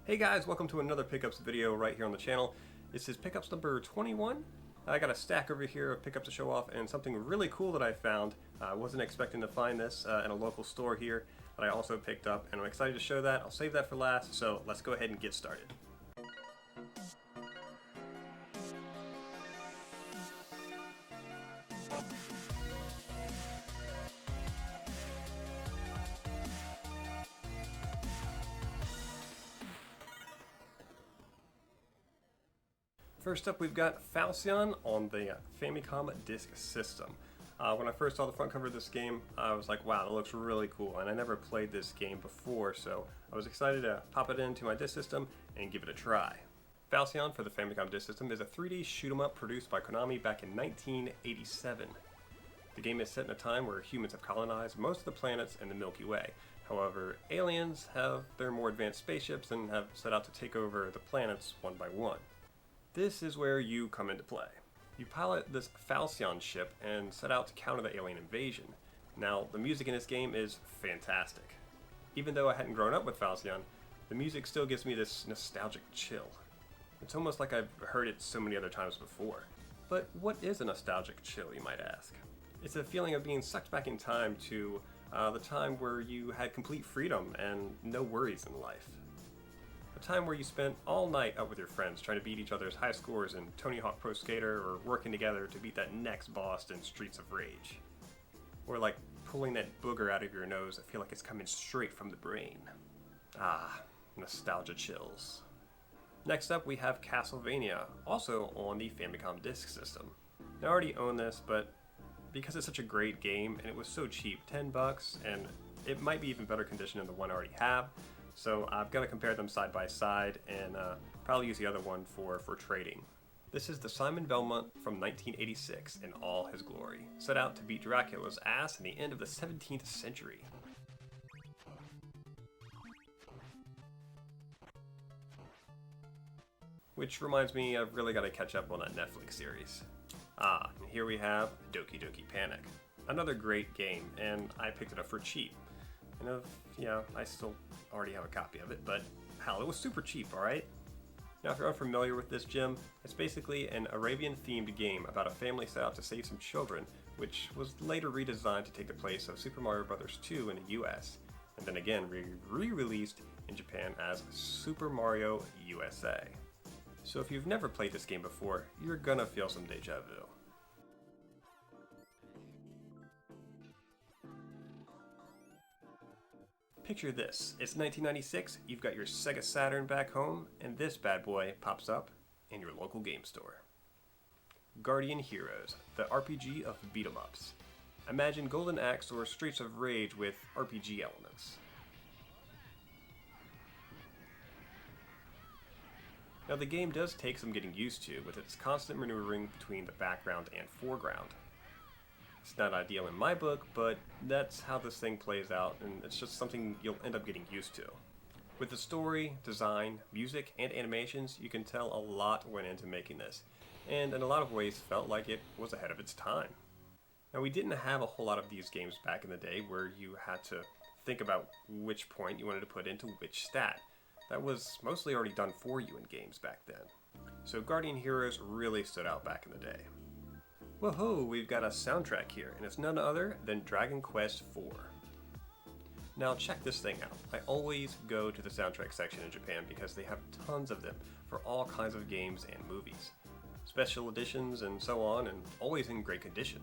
Hey guys, welcome to another pickups video right here on the channel. This is pickups number 21. I got a stack over here of pickups to show off and something really cool that I found. I wasn't expecting to find this in a local store here, but I also picked up and I'm excited to show that. I'll save that for last, so let's go ahead and get started. First up, we've got Falcon on the Famicom Disk System. When I first saw the front cover of this game, I was like, wow, that looks really cool, and I never played this game before, so I was excited to pop it into my disk system and give it a try. Falcon for the Famicom Disk System is a 3D shoot-'em-up produced by Konami back in 1987. The game is set in a time where humans have colonized most of the planets in the Milky Way. However, aliens have their more advanced spaceships and have set out to take over the planets one by one. This is where you come into play. You pilot this Falcon ship and set out to counter the alien invasion. Now, the music in this game is fantastic. Even though I hadn't grown up with Falcon, the music still gives me this nostalgic chill. It's almost like I've heard it so many other times before. But what is a nostalgic chill, you might ask? It's a feeling of being sucked back in time to the time where you had complete freedom and no worries in life. A time where you spent all night out with your friends trying to beat each other's high scores in Tony Hawk Pro Skater, or working together to beat that next boss in Streets of Rage. Or like pulling that booger out of your nose that feel like it's coming straight from the brain. Ah, nostalgia chills. Next up we have Castlevania, also on the Famicom Disk System. Now I already own this, but because it's such a great game and it was so cheap, 10 bucks, and it might be even better condition than the one I already have, so I've got to compare them side by side and probably use the other one for trading. This is the Simon Belmont from 1986 in all his glory, set out to beat Dracula's ass in the end of the 17th century. Which reminds me, I've really got to catch up on that Netflix series. And here we have Doki Doki Panic. Another great game, and I picked it up for cheap. And I still already have a copy of it, but hell, it was super cheap, alright? Now, if you're unfamiliar with this gem, it's basically an Arabian-themed game about a family set out to save some children, which was later redesigned to take the place of Super Mario Bros. 2 in the US, and then again re-released in Japan as Super Mario USA. So if you've never played this game before, you're gonna feel some deja vu. Picture this, it's 1996, you've got your Sega Saturn back home, and this bad boy pops up in your local game store. Guardian Heroes, the RPG of beat-em-ups. Imagine Golden Axe or Streets of Rage with RPG elements. Now the game does take some getting used to, with its constant maneuvering between the background and foreground. It's not ideal in my book, but that's how this thing plays out, and it's just something you'll end up getting used to. With the story, design, music, and animations, you can tell a lot went into making this, and in a lot of ways felt like it was ahead of its time. Now, we didn't have a whole lot of these games back in the day where you had to think about which point you wanted to put into which stat. That was mostly already done for you in games back then. So Guardian Heroes really stood out back in the day. Whoa, we've got a soundtrack here, and it's none other than Dragon Quest IV. Now check this thing out. I always go to the soundtrack section in Japan because they have tons of them for all kinds of games and movies. Special editions and so on, and always in great condition.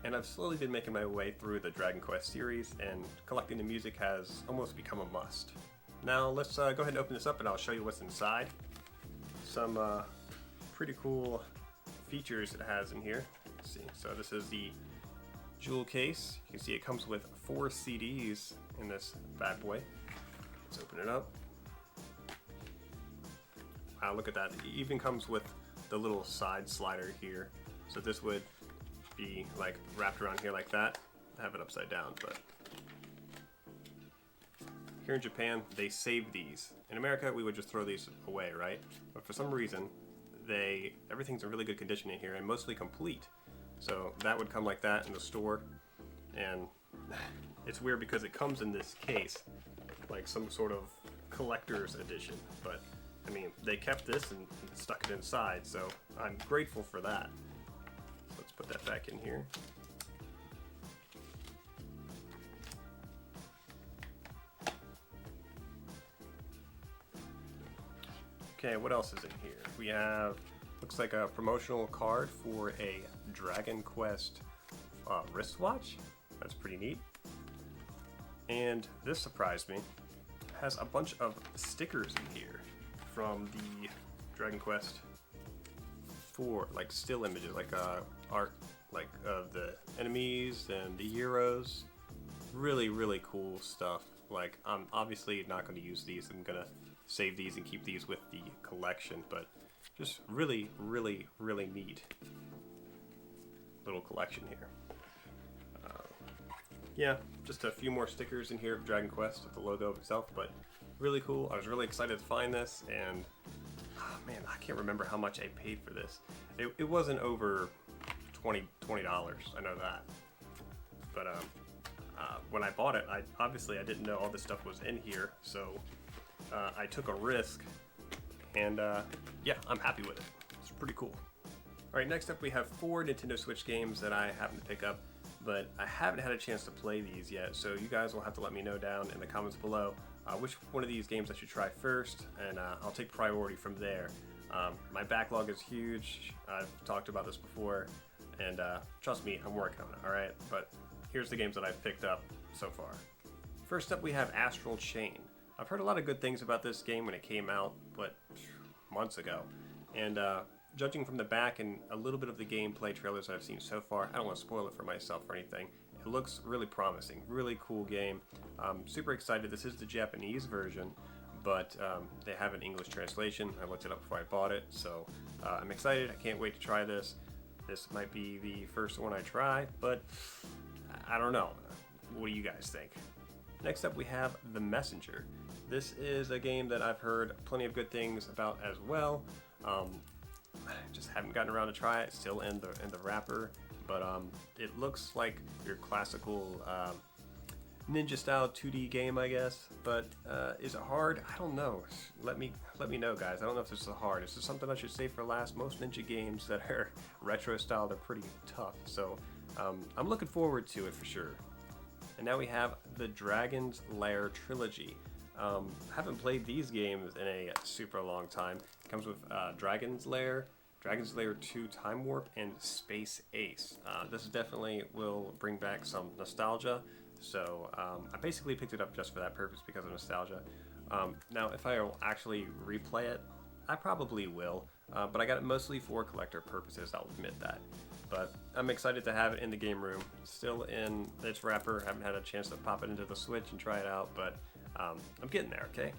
And I've slowly been making my way through the Dragon Quest series, and collecting the music has almost become a must. Now let's go ahead and open this up and I'll show you what's inside. Some pretty cool features it has in here. Let's see. So this is the jewel case. You can see it comes with 4 CDs in this bad boy. Let's open it up. Wow, look at that. It even comes with the little side slider here. So this would be like wrapped around here like that. I have it upside down, but here in Japan, they save these. In America, we would just throw these away, right? But for some reason, everything's in really good condition in here and mostly complete. So that would come like that in the store, and it's weird because it comes in this case, like some sort of collector's edition, but I mean, they kept this and stuck it inside, so I'm grateful for that. So let's put that back in here. Okay, what else is in here? We have, looks like a promotional card for a Dragon Quest wristwatch. That's pretty neat. And this surprised me. It has a bunch of stickers in here from the Dragon Quest 4, like still images, like art, like of the enemies and the heroes. Really, really cool stuff. Like, I'm obviously not going to use these. I'm going to save these and keep these with the collection, but just really, really, really neat little collection here. Yeah, just a few more stickers in here of Dragon Quest with the logo itself, but really cool. I was really excited to find this, and oh man, I can't remember how much I paid for this. It wasn't over $20, I know that. But when I bought it, obviously I didn't know all this stuff was in here, so I took a risk, and yeah, I'm happy with it. It's pretty cool. Alright, next up we have 4 Nintendo Switch games that I happen to pick up, but I haven't had a chance to play these yet, so you guys will have to let me know down in the comments below which one of these games I should try first, and I'll take priority from there. My backlog is huge. I've talked about this before, and trust me, I'm working on it, alright? But here's the games that I've picked up so far. First up we have Astral Chain. I've heard a lot of good things about this game when it came out, months ago, and judging from the back and a little bit of the gameplay trailers that I've seen so far, I don't want to spoil it for myself or anything. It looks really promising, really cool game. Super excited. This is the Japanese version, but they have an English translation. I looked it up before I bought it, so I'm excited. I can't wait to try this. This might be the first one I try, but I don't know. What do you guys think? Next up we have The Messenger. This is a game that I've heard plenty of good things about as well. Just haven't gotten around to try it. It's still in the wrapper, but it looks like your classical ninja style 2D game, I guess. But is it hard? I don't know. Let me know, guys. I don't know if this is hard. This is something I should save for last. Most ninja games that are retro style, they're pretty tough. So I'm looking forward to it for sure. And now we have the Dragon's Lair trilogy. Haven't played these games in a super long time. It comes with Dragon's Lair, Dragon's Lair 2 Time Warp, and Space Ace. This definitely will bring back some nostalgia, so I basically picked it up just for that purpose because of nostalgia. Now, if I will actually replay it, I probably will, but I got it mostly for collector purposes, I'll admit that. But I'm excited to have it in the game room, still in its wrapper. Haven't had a chance to pop it into the Switch and try it out, but I'm getting there, okay?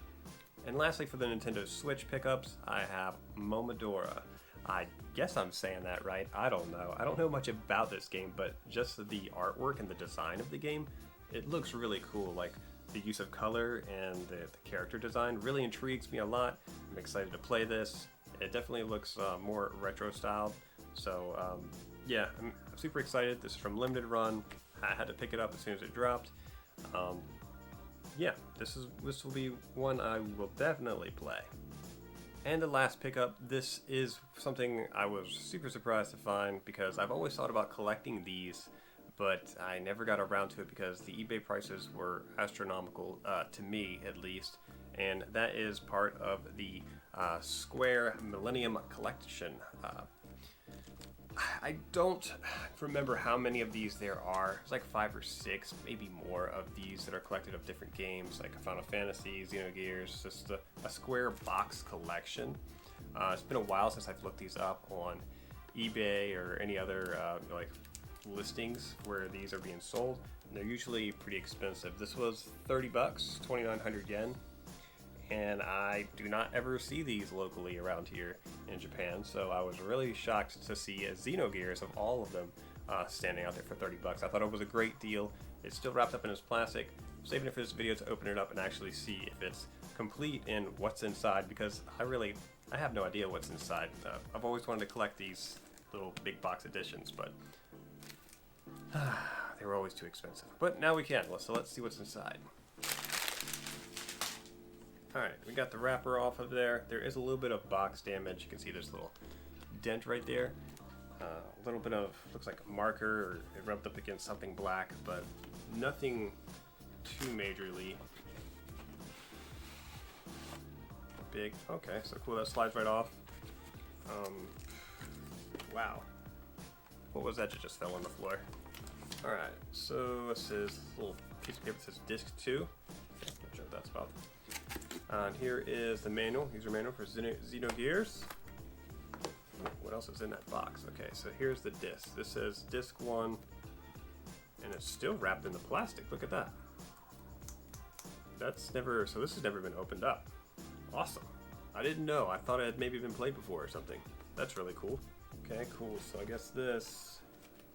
And lastly, for the Nintendo Switch pickups, I have Momodora. I guess I'm saying that right. I don't know. I don't know much about this game, but just the artwork and the design of the game, it looks really cool. Like, the use of color and the character design really intrigues me a lot. I'm excited to play this. It definitely looks more retro styled. So, yeah, I'm super excited. This is from Limited Run. I had to pick it up as soon as it dropped. Yeah, this will be one I will definitely play. And the last pickup, this is something I was super surprised to find because I've always thought about collecting these, but I never got around to it because the eBay prices were astronomical, to me at least, and that is part of the Square Millennium Collection. I don't remember how many of these there are. It's like 5 or 6, maybe more of these that are collected of different games, like Final Fantasy, Xenogears, just a Square box collection. It's been a while since I've looked these up on eBay or any other like listings where these are being sold. And they're usually pretty expensive. This was 30 bucks, 2,900 yen. And I do not ever see these locally around here in Japan, so I was really shocked to see Xenogears of all of them standing out there for 30 bucks. I thought it was a great deal. It's still wrapped up in its plastic. I'm saving it for this video to open it up and actually see if it's complete and what's inside, because I have no idea what's inside. I've always wanted to collect these little big box editions, but they were always too expensive. But now we can, so let's see what's inside. Alright, we got the wrapper off of there. There is a little bit of box damage. You can see there's a little dent right there. A little bit of, looks like a marker, or it rubbed up against something black, but nothing too majorly big. Okay, so cool, that slides right off. Wow. What was that that just fell on the floor? Alright, so this is a little piece of paper that says Disc 2. Not sure what that's about. And here is the manual, user manual for Xenogears. What else is in that box? Okay, so here's the disc. This says Disc 1, and it's still wrapped in the plastic. Look at that. That's never, so this has never been opened up. Awesome. I didn't know. I thought it had maybe been played before or something. That's really cool. Okay, cool. So I guess this,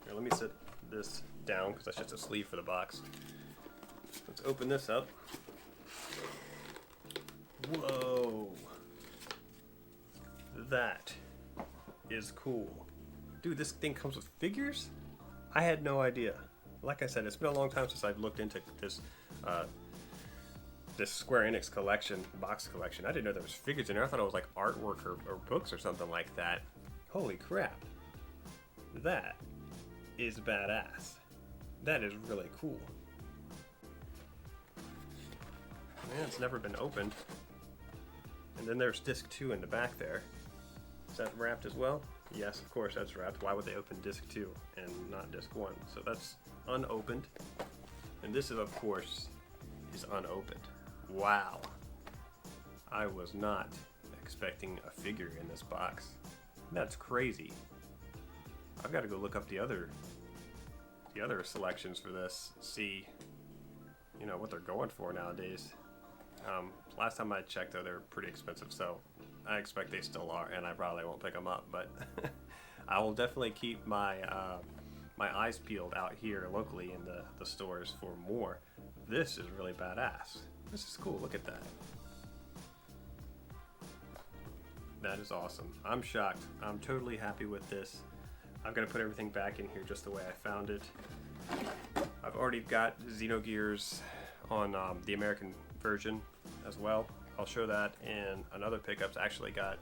here, let me set this down because that's just a sleeve for the box. Let's open this up. Whoa. That is cool. Dude, this thing comes with figures? I had no idea. Like I said, it's been a long time since I've looked into this this Square Enix collection, box collection. I didn't know there was figures in there. I thought it was like artwork or books or something like that. Holy crap. That is badass. That is really cool. Man, it's never been opened. And then there's disc 2 in the back there. Is that wrapped as well? Yes, of course that's wrapped. Why would they open disc 2 and not disc 1? So that's unopened. And this is, of course, is unopened. Wow. I was not expecting a figure in this box. That's crazy. I've got to go look up the other selections for this, see, you know, what they're going for nowadays. Last time I checked, though, they were pretty expensive, so I expect they still are, and I probably won't pick them up, but I will definitely keep my my eyes peeled out here locally in the stores for more. This is really badass. This is cool. Look at that. That is awesome. I'm shocked. I'm totally happy with this. I'm going to put everything back in here just the way I found it. I've already got Xenogears on the American version as well. I'll show that in another pickups. I actually got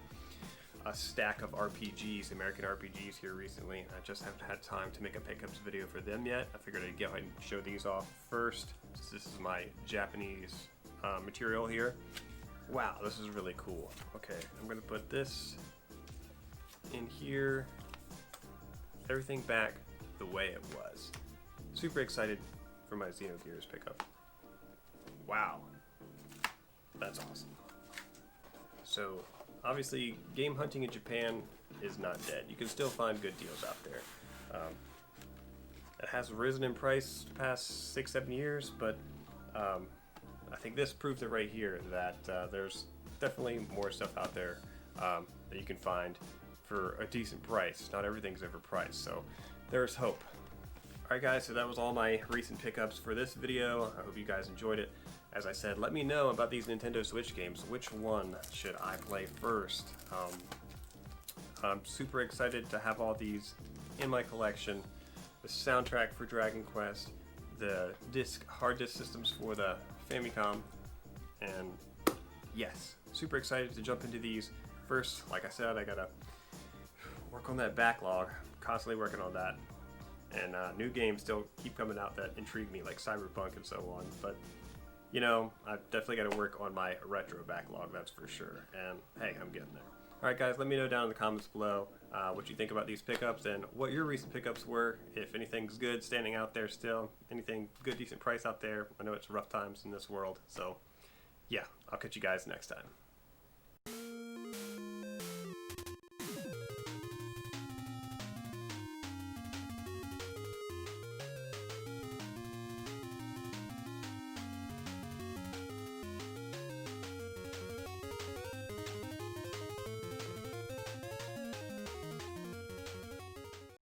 a stack of RPGs, American RPGs here recently. I just haven't had time to make a pickups video for them yet. I figured I'd go ahead and show these off first. This is my Japanese material here. Wow, this is really cool. Okay, I'm gonna put this in here. Everything back the way it was. Super excited for my Xenogears pickup. Wow, that's awesome. So obviously game hunting in Japan is not dead. You can still find good deals out there. It has risen in price the past 6-7 years, but I think this proves it right here that there's definitely more stuff out there that you can find for a decent price. Not everything's overpriced, so there's hope. Alright guys, so that was all my recent pickups for this video. I hope you guys enjoyed it. As I said, let me know about these Nintendo Switch games. Which one should I play first? I'm super excited to have all these in my collection. The soundtrack for Dragon Quest, the hard disk systems for the Famicom, and yes, super excited to jump into these. First, like I said, I gotta work on that backlog. Constantly working on that. And new games still keep coming out that intrigue me, like Cyberpunk and so on. But you know, I've definitely got to work on my retro backlog, that's for sure. And hey, I'm getting there. Alright guys, let me know down in the comments below what you think about these pickups and what your recent pickups were. If anything's good standing out there still, anything good, decent price out there. I know it's rough times in this world, so yeah, I'll catch you guys next time.